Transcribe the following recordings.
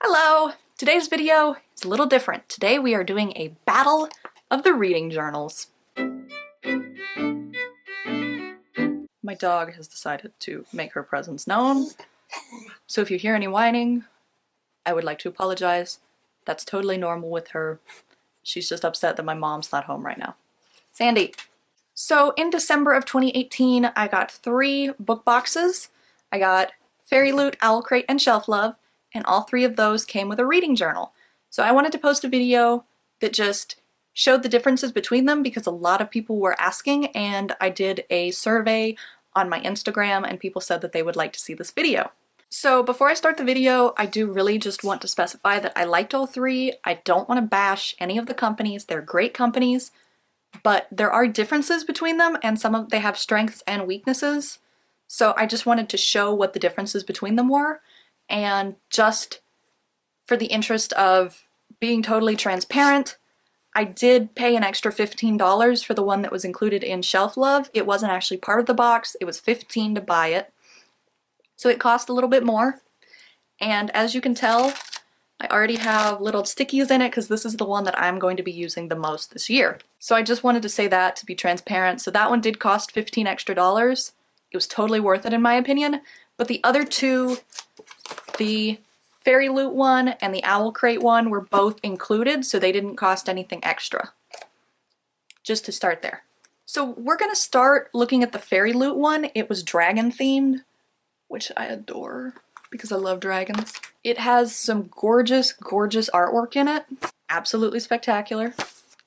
Hello! Today's video is a little different. Today we are doing a battle of the reading journals. My dog has decided to make her presence known, so if you hear any whining, I would like to apologize. That's totally normal with her. She's just upset that my mom's not home right now. Sandy! So in December of 2018, I got 3 book boxes. I got Fairy Loot, Owl Crate, and Shelf Love, and all 3 of those came with a reading journal. So I wanted to post a video that just showed the differences between them because a lot of people were asking, and I did a survey on my Instagram and people said that they would like to see this video. So before I start the video, I do really just want to specify that I liked all 3. I don't want to bash any of the companies. They're great companies, but there are differences between them and they have strengths and weaknesses. So I just wanted to show what the differences between them were, and just for the interest of being totally transparent, I did pay an extra $15 for the one that was included in Shelf Love. It wasn't actually part of the box, it was $15 to buy it. So it cost a little bit more. And as you can tell, I already have little stickies in it because this is the one that I'm going to be using the most this year. So I just wanted to say that to be transparent. So that one did cost $15 extra. It was totally worth it in my opinion. But the other 2, the Fairy Loot one and the Owl Crate one, were both included, so they didn't cost anything extra. Just to start there. So we're gonna start looking at the Fairy Loot one. It was dragon themed, which I adore because I love dragons. It has some gorgeous, gorgeous artwork in it. Absolutely spectacular.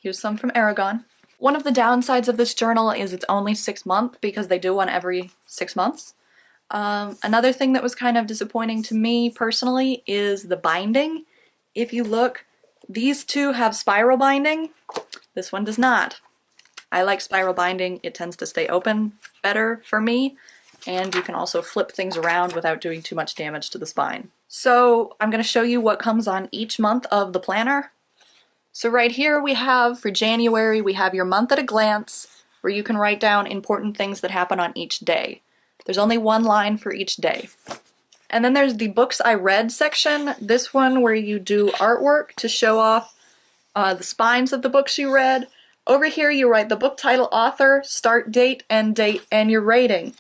Here's some from Aragon. One of the downsides of this journal is it's only 6 months because they do one every 6 months. Another thing that was kind of disappointing to me personally is the binding. If you look, these 2 have spiral binding. This one does not. I like spiral binding. It tends to stay open better for me, and you can also flip things around without doing too much damage to the spine. So I'm going to show you what comes on each month of the planner. So right here we have, for January, we have your month at a glance, where you can write down important things that happen on each day. There's only 1 line for each day. And then there's the books I read section, this one where you do artwork to show off the spines of the books you read. Over here you write the book title, author, start date, and your rating.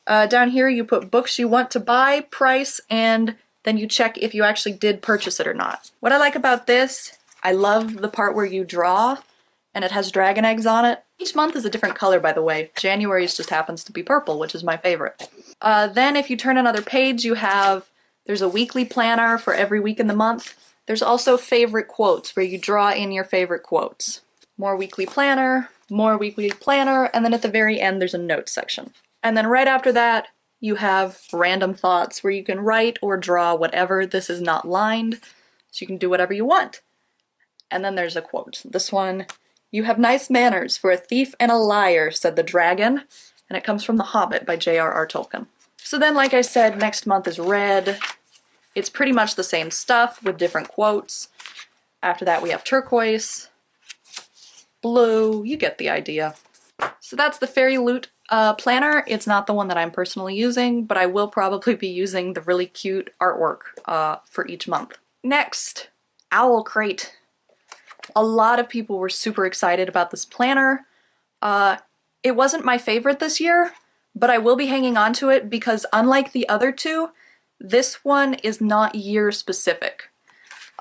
Down here you put books you want to buy, price, and then you check if you actually did purchase it or not. What I like about this, I love the part where you draw, and it has dragon eggs on it. Each month is a different color, by the way. January's just happens to be purple, which is my favorite. Then if you turn another page, there's a weekly planner for every week in the month. There's also favorite quotes, where you draw in your favorite quotes. More weekly planner, and then at the very end there's a notes section. And then right after that, you have random thoughts, where you can write or draw whatever. This is not lined, so you can do whatever you want. And then there's a quote. This one, "You have nice manners for a thief and a liar," said the dragon. And it comes from The Hobbit by J.R.R. Tolkien. So then, like I said, next month is red. It's pretty much the same stuff with different quotes. After that we have turquoise, blue, you get the idea. So that's the Fairy Loot planner. It's not the one that I'm personally using, but I will probably be using the really cute artwork for each month. Next, Owl Crate. A lot of people were super excited about this planner. It wasn't my favorite this year, but I will be hanging on to it because unlike the other 2, this one is not year specific.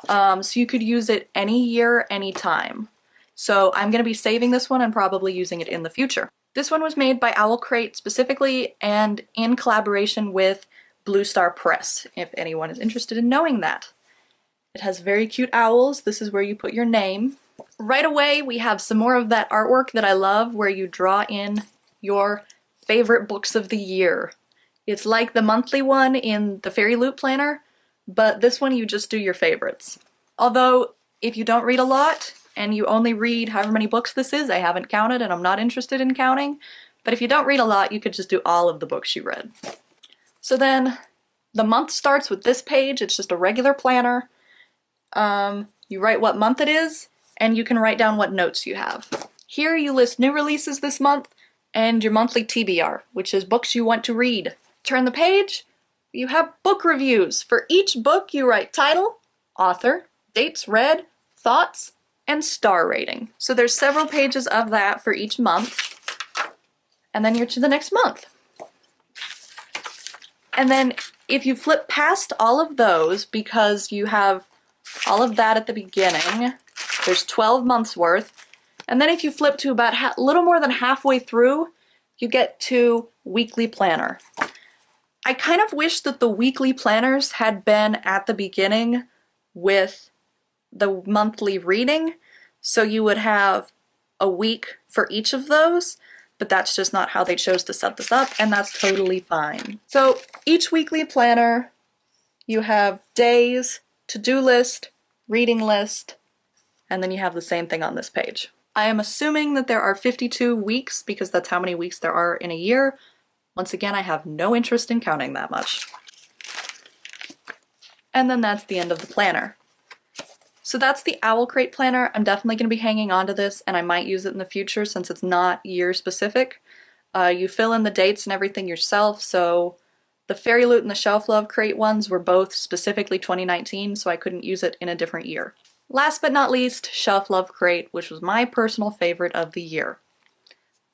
So you could use it any year, anytime. So I'm going to be saving this one and probably using it in the future. This one was made by Owl Crate specifically and in collaboration with Blue Star Press, if anyone is interested in knowing that. It has very cute owls. This is where you put your name. Right away we have some more of that artwork that I love, where you draw in your favorite books of the year. It's like the monthly one in the Fairy Loot planner, but this one you just do your favorites. Although if you don't read a lot and you only read however many books this is, I haven't counted and I'm not interested in counting, but if you don't read a lot you could just do all of the books you read. So then the month starts with this page. It's just a regular planner. You write what month it is, and you can write down what notes you have. Here you list new releases this month, and your monthly TBR, which is books you want to read. Turn the page, you have book reviews. For each book you write title, author, dates read, thoughts, and star rating. So there's several pages of that for each month, and then you're to the next month. And then if you flip past all of those, because you have all of that at the beginning, there's 12 months worth, and then if you flip to about a little more than halfway through, you get to weekly planner. I kind of wish that the weekly planners had been at the beginning with the monthly reading, so you would have a week for each of those, but that's just not how they chose to set this up, and that's totally fine. So each weekly planner, you have days, to-do list, reading list, and then you have the same thing on this page. I am assuming that there are 52 weeks because that's how many weeks there are in a year. Once again, I have no interest in counting that much. And then that's the end of the planner. So that's the Owl Crate planner. I'm definitely going to be hanging on to this, and I might use it in the future since it's not year specific. You fill in the dates and everything yourself, so the Fairy Loot and the Shelf Love Crate ones were both specifically 2019, so I couldn't use it in a different year. Last but not least, Shelf Love Crate, which was my personal favorite of the year.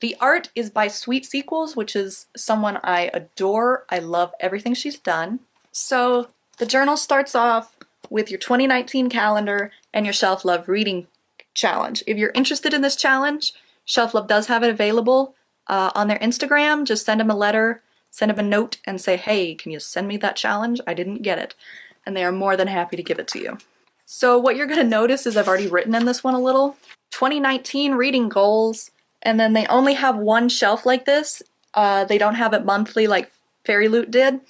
The art is by Sweet Sequels, which is someone I adore. I love everything she's done. So the journal starts off with your 2019 calendar and your Shelf Love reading challenge. If you're interested in this challenge, Shelf Love does have it available on their Instagram. Just send them a letter, send them a note, and say, hey, can you send me that challenge? I didn't get it. And they are more than happy to give it to you. So what you're going to notice is I've already written in this one a little. 2019 reading goals, and then they only have one shelf like this. They don't have it monthly like Fairy Loot did.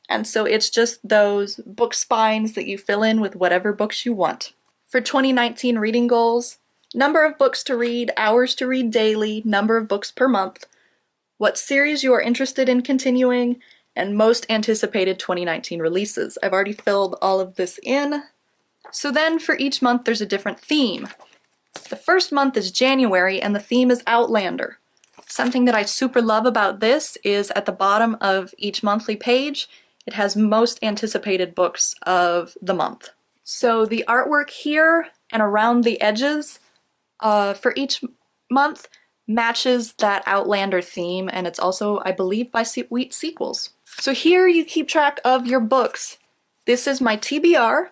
And so it's just those book spines that you fill in with whatever books you want. For 2019 reading goals, number of books to read, hours to read daily, number of books per month, what series you are interested in continuing, and most anticipated 2019 releases. I've already filled all of this in. So then for each month there's a different theme. The first month is January and the theme is Outlander. Something that I super love about this is at the bottom of each monthly page, it has most anticipated books of the month. So the artwork here and around the edges for each month matches that Outlander theme, and it's also, I believe, by Sweet Sequels. So here you keep track of your books. This is my TBR.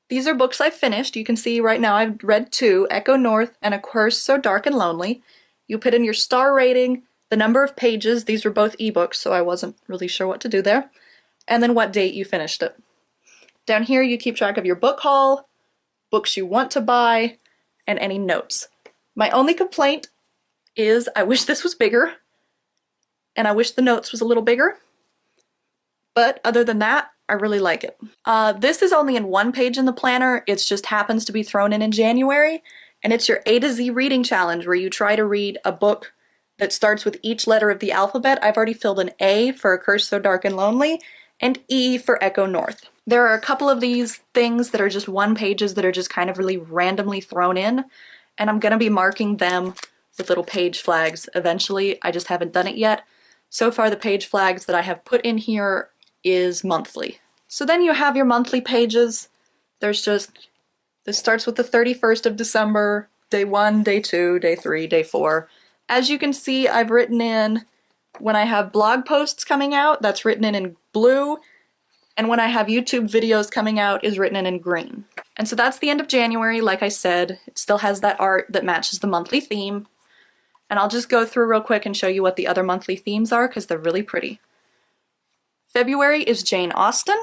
These are books I've finished. You can see right now I've read 2, Echo North and A Curse So Dark and Lonely. You put in your star rating, the number of pages, these were both ebooks, so I wasn't really sure what to do there, and then what date you finished it. Down here you keep track of your book haul, books you want to buy, and any notes. My only complaint is I wish this was bigger, and I wish the notes was a little bigger, but other than that, I really like it. This is only in one page in the planner, it just happens to be thrown in January, and it's your A to Z reading challenge where you try to read a book that starts with each letter of the alphabet. I've already filled an A for A Curse So Dark and Lonely, and E for Echo North. There are a couple of these things that are just one pages that are just kind of really randomly thrown in, and I'm gonna be marking them with little page flags eventually. I just haven't done it yet. So far the page flags that I have put in here is monthly. So then you have your monthly pages. There's just, this starts with the 31st of December, day 1, day 2, day 3, day 4. As you can see, I've written in, when I have blog posts coming out, that's written in blue, and when I have YouTube videos coming out is written in green. And so that's the end of January, like I said. It still has that art that matches the monthly theme. And I'll just go through real quick and show you what the other monthly themes are because they're really pretty. February is Jane Austen,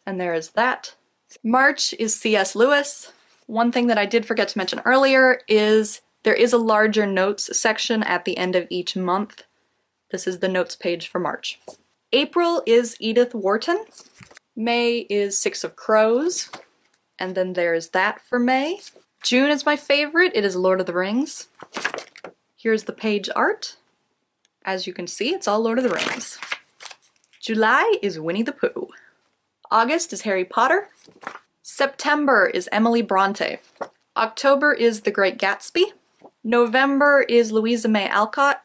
and there is that. March is C.S. Lewis. One thing that I did forget to mention earlier is there is a larger notes section at the end of each month. This is the notes page for March. April is Edith Wharton. May is Six of Crows, and then there's that for May. June is my favorite. It is Lord of the Rings. Here's the page art. As you can see, it's all Lord of the Rings. July is Winnie the Pooh. August is Harry Potter. September is Emily Bronte. October is The Great Gatsby. November is Louisa May Alcott.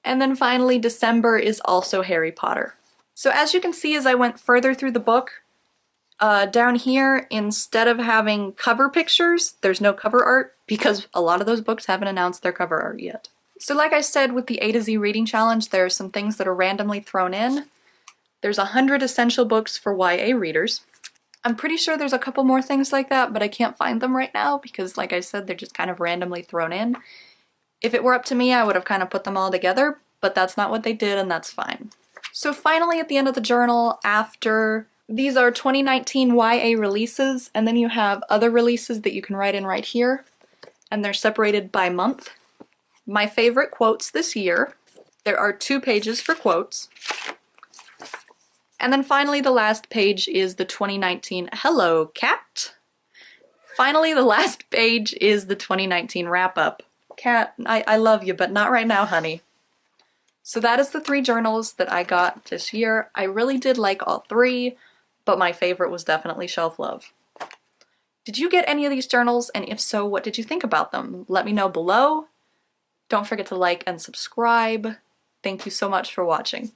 And then finally December is also Harry Potter. So as you can see as I went further through the book, Down here, instead of having cover pictures, there's no cover art because a lot of those books haven't announced their cover art yet. So like I said with the A to Z reading challenge, there are some things that are randomly thrown in. There's 100 essential books for YA readers. I'm pretty sure there's a couple more things like that, but I can't find them right now because, like I said, they're just kind of randomly thrown in. If it were up to me, I would have kind of put them all together, but that's not what they did, and that's fine. So finally, at the end of the journal, after these are 2019 YA releases, and then you have other releases that you can write in right here, and they're separated by month. My favorite quotes this year. There are 2 pages for quotes. And then finally, the last page is the 2019 Hello Cat. Finally, the last page is the 2019 wrap-up. Cat, I love you, but not right now, honey. So that is the 3 journals that I got this year. I really did like all 3, but my favorite was definitely Shelf Love. Did you get any of these journals, and if so, what did you think about them? Let me know below. Don't forget to like and subscribe. Thank you so much for watching.